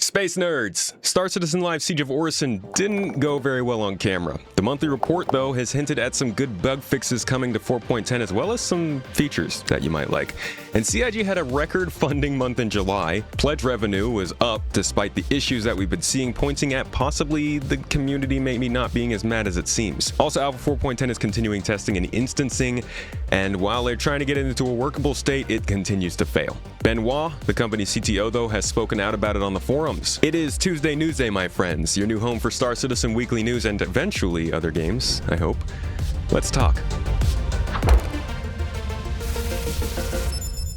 Space nerds! Star Citizen Live Siege of Orison didn't go very well on camera. The monthly report, though, has hinted at some good bug fixes coming to 4.10 as well as some features that you might like. And CIG had a record funding month in July. Pledge revenue was up despite the issues that we've been seeing, pointing at possibly the community maybe not being as mad as it seems. Also, Alpha 4.10 is continuing testing and instancing, and while they're trying to get it into a workable state, it continues to fail. Benoit, the company's CTO, though, has spoken out about it on the forums. It is Tuesday Newsday, my friends, your new home for Star Citizen weekly news and eventually other games, I hope. Let's talk.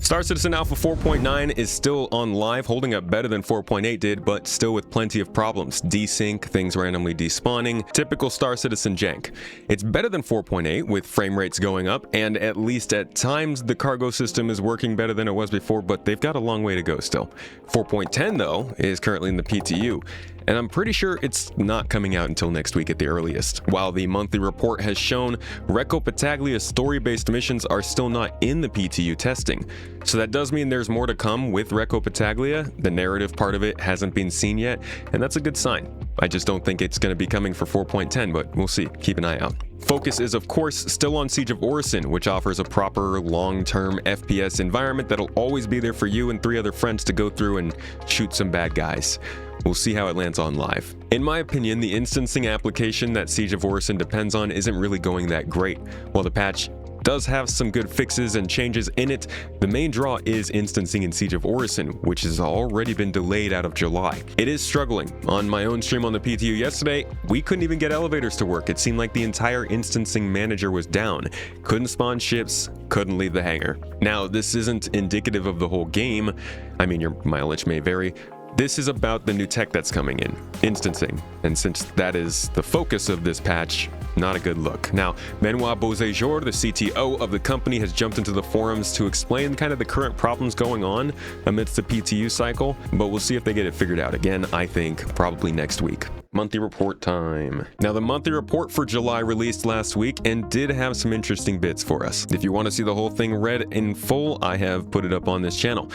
Star Citizen Alpha 4.9 is still on live, holding up better than 4.8 did, but still with plenty of problems. Desync, things randomly despawning, typical Star Citizen jank. It's better than 4.8 with frame rates going up, and at least at times the cargo system is working better than it was before, but they've got a long way to go still. 4.10 though is currently in the PTU, and I'm pretty sure it's not coming out until next week at the earliest. While the monthly report has shown Recco Pataglia's story-based missions are still not in the PTU testing. So that does mean there's more to come with Recco Pataglia. The narrative part of it hasn't been seen yet, and that's a good sign. I just don't think it's going to be coming for 4.10, but we'll see. Keep an eye out. Focus is, of course, still on Siege of Orison, which offers a proper, long-term FPS environment that'll always be there for you and 3 other friends to go through and shoot some bad guys. We'll see how it lands on live. In my opinion, the instancing application that Siege of Orison depends on isn't really going that great. While the patch does have some good fixes and changes in it, the main draw is instancing in Siege of Orison, which has already been delayed out of July. It is struggling. On my own stream on the PTU yesterday, we couldn't even get elevators to work. It seemed like the entire instancing manager was down. Couldn't spawn ships, couldn't leave the hangar. Now, this isn't indicative of the whole game. I mean, your mileage may vary. This is about the new tech that's coming in, instancing, and since that is the focus of this patch, not a good look. Now, Benoit Beauséjour, the CTO of the company, has jumped into the forums to explain kind of the current problems going on amidst the PTU cycle, but we'll see if they get it figured out. Again, I think probably next week. Monthly report time. Now, the monthly report for July released last week and did have some interesting bits for us. If you want to see the whole thing read in full, I have put it up on this channel.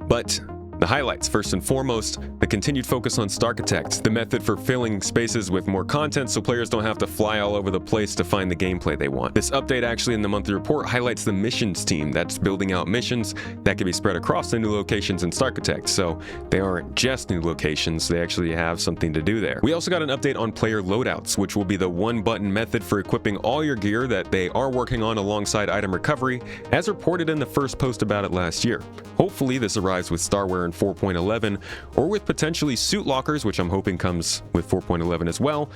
But the highlights, first and foremost, the continued focus on Starchitect, the method for filling spaces with more content so players don't have to fly all over the place to find the gameplay they want. This update actually in the monthly report highlights the missions team that's building out missions that can be spread across the new locations in Starchitect, so they aren't just new locations, they actually have something to do there. We also got an update on player loadouts, which will be the one-button method for equipping all your gear that they are working on alongside item recovery, as reported in the first post about it last year. Hopefully this arrives with Starware 4.11, or with potentially suit lockers, which I'm hoping comes with 4.11 as well,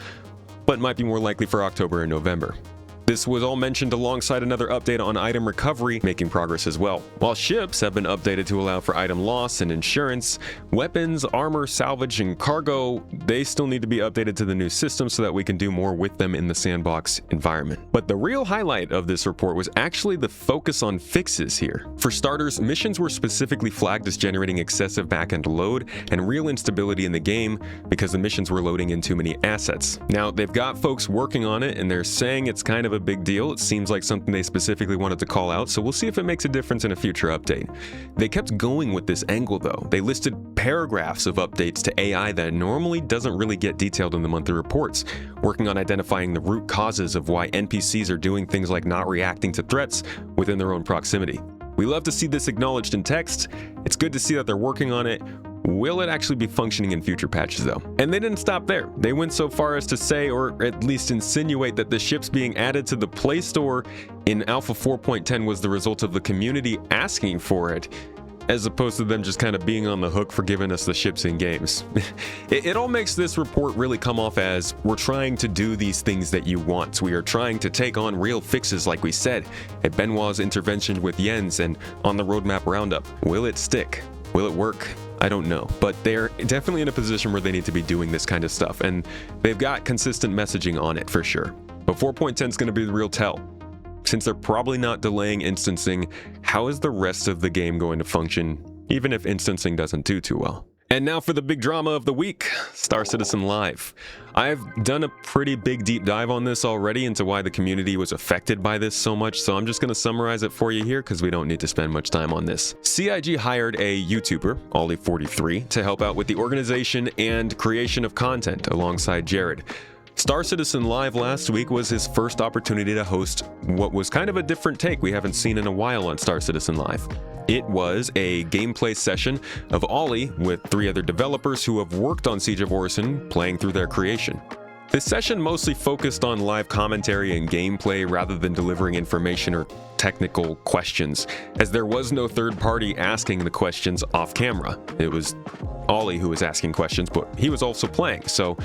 but might be more likely for October and November. This was all mentioned alongside another update on item recovery, making progress as well. While ships have been updated to allow for item loss and insurance, weapons, armor, salvage, and cargo, they still need to be updated to the new system so that we can do more with them in the sandbox environment. But the real highlight of this report was actually the focus on fixes here. For starters, missions were specifically flagged as generating excessive backend load and real instability in the game because the missions were loading in too many assets. Now, they've got folks working on it and they're saying it's kind of a big deal. It seems like something they specifically wanted to call out, so we'll see if it makes a difference in a future update. They kept going with this angle though. They listed paragraphs of updates to AI that normally doesn't really get detailed in the monthly reports, working on identifying the root causes of why NPCs are doing things like not reacting to threats within their own proximity. We love to see this acknowledged in text. It's good to see that they're working on it. Will it actually be functioning in future patches though? And they didn't stop there. They went so far as to say, or at least insinuate, that the ships being added to the Play Store in Alpha 4.10 was the result of the community asking for it, as opposed to them just kind of being on the hook for giving us the ships in games. It all makes this report really come off as, we're trying to do these things that you want. We are trying to take on real fixes like we said at Benoit's intervention with Jens and on the roadmap roundup. Will it stick? Will it work? I don't know, but they're definitely in a position where they need to be doing this kind of stuff, and they've got consistent messaging on it for sure. But 4.10 is going to be the real tell. Since they're probably not delaying instancing, how is the rest of the game going to function, even if instancing doesn't do too well? And now for the big drama of the week, Star Citizen Live. I've done a pretty big deep dive on this already into why the community was affected by this so much, so I'm just going to summarize it for you here because we don't need to spend much time on this. CIG hired a YouTuber, Ollie43, to help out with the organization and creation of content alongside Jared. Star Citizen Live last week was his first opportunity to host what was kind of a different take we haven't seen in a while on Star Citizen Live. It was a gameplay session of Ollie with 3 other developers who have worked on Siege of Orison playing through their creation. This session mostly focused on live commentary and gameplay rather than delivering information or technical questions, as there was no third party asking the questions off camera. It was Ollie who was asking questions, but he was also playing, so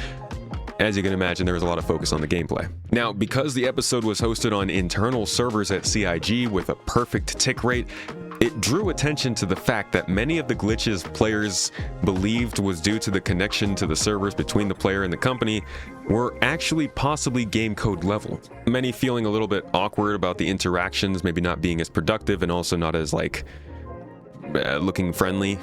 as you can imagine, there was a lot of focus on the gameplay. Now, because the episode was hosted on internal servers at CIG with a perfect tick rate, it drew attention to the fact that many of the glitches players believed was due to the connection to the servers between the player and the company were actually possibly game code level. Many feeling a little bit awkward about the interactions, maybe not being as productive and also not as looking friendly.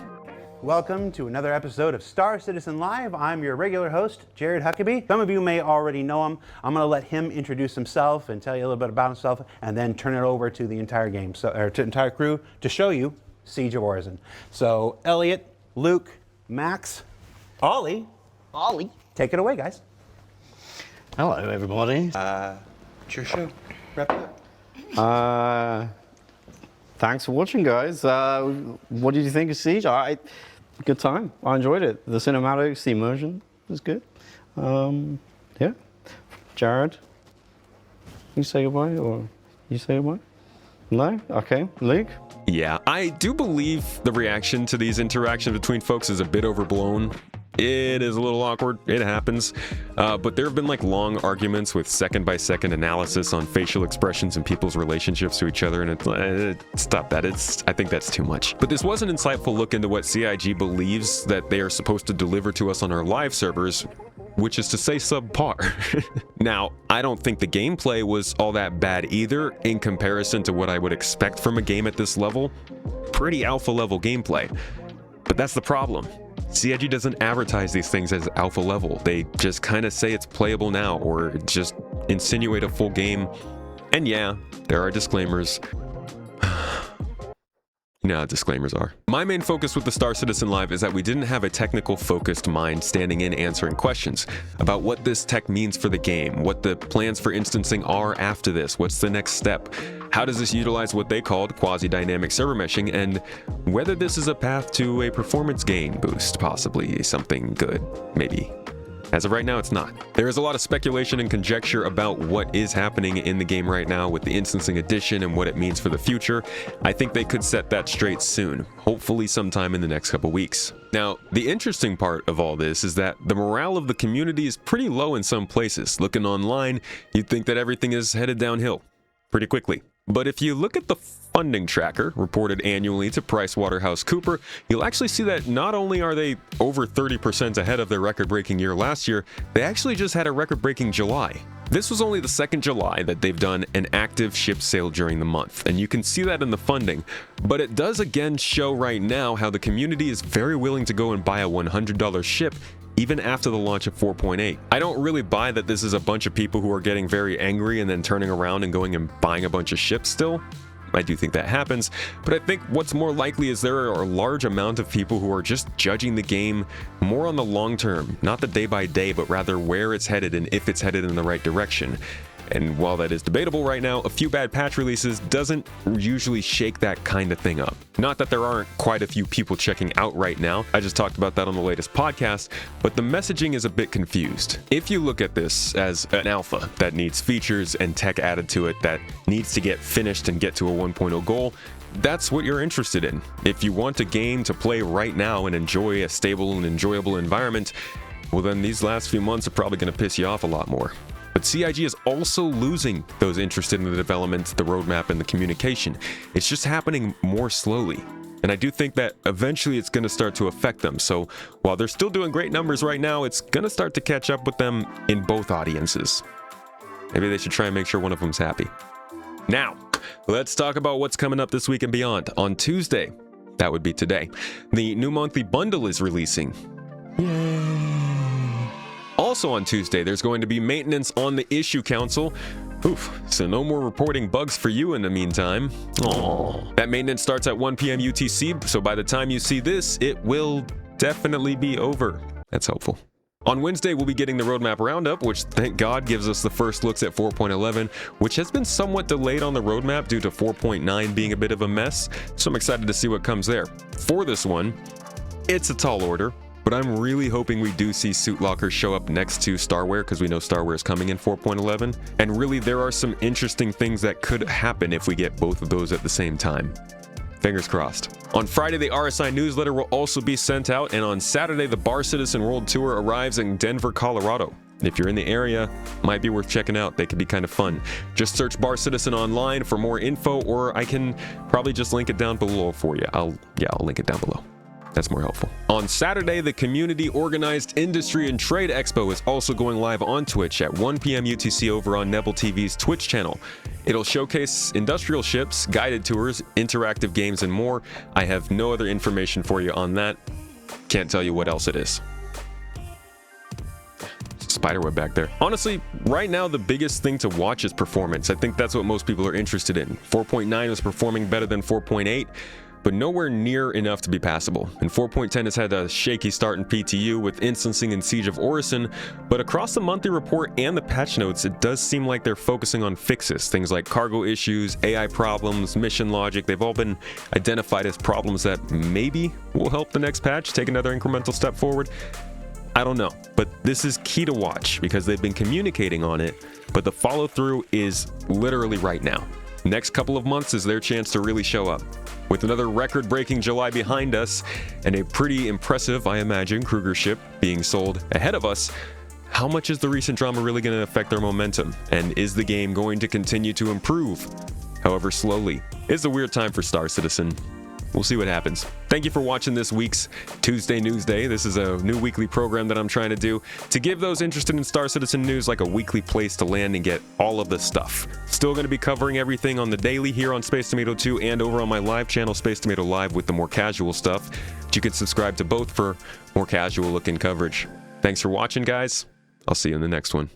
Welcome to another episode of Star Citizen Live. I'm your regular host, Jared Huckabee. Some of you may already know him. I'm going to let him introduce himself and tell you a little bit about himself, and then turn it over to the entire game, to the entire crew, to show you Siege of Orison. So, Elliot, Luke, Max, Ollie, take it away, guys. Hello, everybody. It's your show. Wrap it up. Thanks for watching, guys. What did you think of Siege? Good time. I enjoyed it. The cinematics, the immersion was good. Yeah. Jared, you say goodbye, or you say goodbye? No? Okay. Luke? Yeah, I do believe the reaction to these interactions between folks is a bit overblown. It is a little awkward, it happens, but there have been long arguments with second-by-second analysis on facial expressions and people's relationships to each other, and stop that. I think that's too much. But this was an insightful look into what CIG believes that they are supposed to deliver to us on our live servers, which is to say subpar. Now, I don't think the gameplay was all that bad either in comparison to what I would expect from a game at this level. Pretty alpha level gameplay. But that's the problem. CIG doesn't advertise these things as alpha level. They just kind of say it's playable now, or just insinuate a full game. And yeah, there are disclaimers. You know how disclaimers are. My main focus with the Star Citizen Live is that we didn't have a technical focused mind standing in answering questions about what this tech means for the game, what the plans for instancing are after this, what's the next step, how does this utilize what they called quasi-dynamic server meshing, and whether this is a path to a performance gain boost, possibly something good, maybe. As of right now, it's not. There is a lot of speculation and conjecture about what is happening in the game right now with the instancing edition and what it means for the future. I think they could set that straight soon, hopefully sometime in the next couple weeks. Now, the interesting part of all this is that the morale of the community is pretty low in some places. Looking online, you'd think that everything is headed downhill pretty quickly. But if you look at the funding tracker reported annually to PricewaterhouseCoopers, you'll actually see that not only are they over 30% ahead of their record-breaking year last year, they actually just had a record-breaking July. This was only the second July that they've done an active ship sale during the month, and you can see that in the funding, but it does again show right now how the community is very willing to go and buy a $100 ship even after the launch of 4.8. I don't really buy that this is a bunch of people who are getting very angry and then turning around and going and buying a bunch of ships still. I do think that happens, but I think what's more likely is there are a large amount of people who are just judging the game more on the long term, not the day by day, but rather where it's headed and if it's headed in the right direction. And while that is debatable right now, a few bad patch releases doesn't usually shake that kind of thing up. Not that there aren't quite a few people checking out right now, I just talked about that on the latest podcast, but the messaging is a bit confused. If you look at this as an alpha that needs features and tech added to it that needs to get finished and get to a 1.0 goal, that's what you're interested in. If you want a game to play right now and enjoy a stable and enjoyable environment, well then these last few months are probably going to piss you off a lot more. But CIG is also losing those interested in the development, the roadmap, and the communication. It's just happening more slowly. And I do think that eventually it's going to start to affect them. So while they're still doing great numbers right now, it's going to start to catch up with them in both audiences. Maybe they should try and make sure one of them's happy. Now, let's talk about what's coming up this week and beyond. On Tuesday, That would be today. The new monthly bundle is releasing. Yay! Also on Tuesday, there's going to be maintenance on the issue council. Oof, so no more reporting bugs for you in the meantime. Aww. That maintenance starts at 1 p.m. UTC, so by the time you see this, it will definitely be over. That's helpful. On Wednesday, we'll be getting the roadmap roundup, which thank God gives us the first looks at 4.11, which has been somewhat delayed on the roadmap due to 4.9 being a bit of a mess, so I'm excited to see what comes there. For this one, it's a tall order, but I'm really hoping we do see suit lockers show up next to Starware, because we know Starware is coming in 4.11, and really there are some interesting things that could happen if we get both of those at the same time. Fingers crossed. On Friday, the RSI newsletter will also be sent out, and on Saturday, the Bar Citizen World Tour arrives in Denver, Colorado. If you're in the area, might be worth checking out. They could be kind of fun. Just search Bar Citizen online for more info, or I can probably just link it down below for you. I'll link it down below. That's more helpful. On Saturday, the Community Organized Industry and Trade Expo is also going live on Twitch at 1 p.m. UTC over on Nebel TV's Twitch channel. It'll showcase industrial ships, guided tours, interactive games, and more. I have no other information for you on that. Can't tell you what else it is. Spiderweb back there. Honestly, right now the biggest thing to watch is performance. I think that's what most people are interested in. 4.9 is performing better than 4.8. but nowhere near enough to be passable. And 4.10 has had a shaky start in PTU with instancing and Siege of Orison, but across the monthly report and the patch notes, it does seem like they're focusing on fixes. Things like cargo issues, AI problems, mission logic, they've all been identified as problems that maybe will help the next patch take another incremental step forward. I don't know, but this is key to watch because they've been communicating on it, but the follow through is literally right now. Next couple of months is their chance to really show up. With another record-breaking July behind us and a pretty impressive, I imagine, Kruger ship being sold ahead of us, how much is the recent drama really going to affect their momentum? And is the game going to continue to improve? However slowly. It's a weird time for Star Citizen. We'll see what happens. Thank you for watching this week's Tuesday Newsday. This is a new weekly program that I'm trying to do to give those interested in Star Citizen news like a weekly place to land and get all of the stuff. Still going to be covering everything on the daily here on Space Tomato 2 and over on my live channel, Space Tomato Live, with the more casual stuff. But you can subscribe to both for more casual looking coverage. Thanks for watching, guys. I'll see you in the next one.